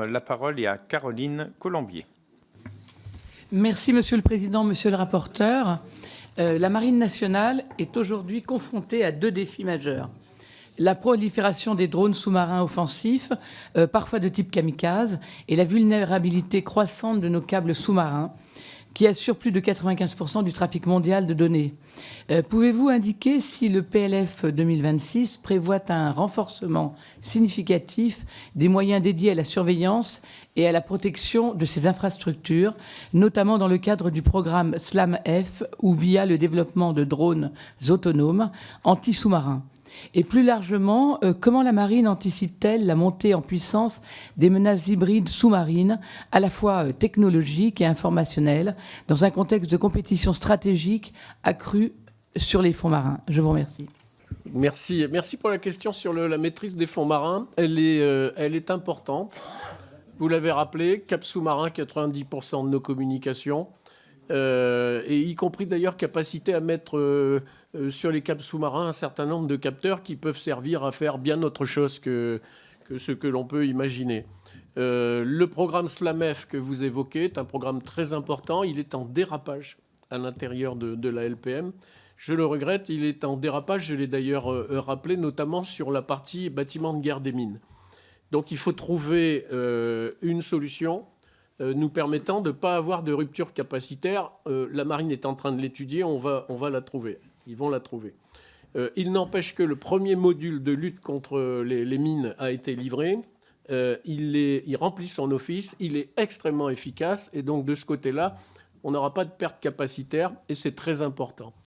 La parole est à Caroline Colombier. Merci Monsieur le Président, Monsieur le rapporteur. La Marine nationale est aujourd'hui confrontée à deux défis majeurs. La prolifération des drones sous-marins offensifs, parfois de type kamikaze, et la vulnérabilité croissante de nos câbles sous-marins, qui assure plus de 95% du trafic mondial de données. Pouvez-vous indiquer si le PLF 2026 prévoit un renforcement significatif des moyens dédiés à la surveillance et à la protection de ces infrastructures, notamment dans le cadre du programme SLAM-F ou via le développement de drones autonomes anti-sous-marins? Et plus largement, comment la marine anticipe-t-elle la montée en puissance des menaces hybrides sous-marines, à la fois technologiques et informationnelles, dans un contexte de compétition stratégique accrue sur les fonds marins? Je vous remercie. Merci pour la question sur la maîtrise des fonds marins. Elle est importante. Vous l'avez rappelé, cap sous-marin, 90% de nos communications, et y compris d'ailleurs capacité à mettre sur les câbles sous-marins un certain nombre de capteurs qui peuvent servir à faire bien autre chose que ce que l'on peut imaginer. Le programme SLAM-F que vous évoquez est un programme très important. Il est en dérapage à l'intérieur de la LPM. Je le regrette, il est en dérapage, je l'ai d'ailleurs rappelé, notamment sur la partie bâtiment de guerre des mines. Donc il faut trouver une solution nous permettant de ne pas avoir de rupture capacitaire. La marine est en train de l'étudier, on va la trouver. Ils vont la trouver. Il n'empêche que le premier module de lutte contre les mines a été livré. Il remplit son office, il est extrêmement efficace. Et donc de ce côté-là, on n'aura pas de perte capacitaire et c'est très important.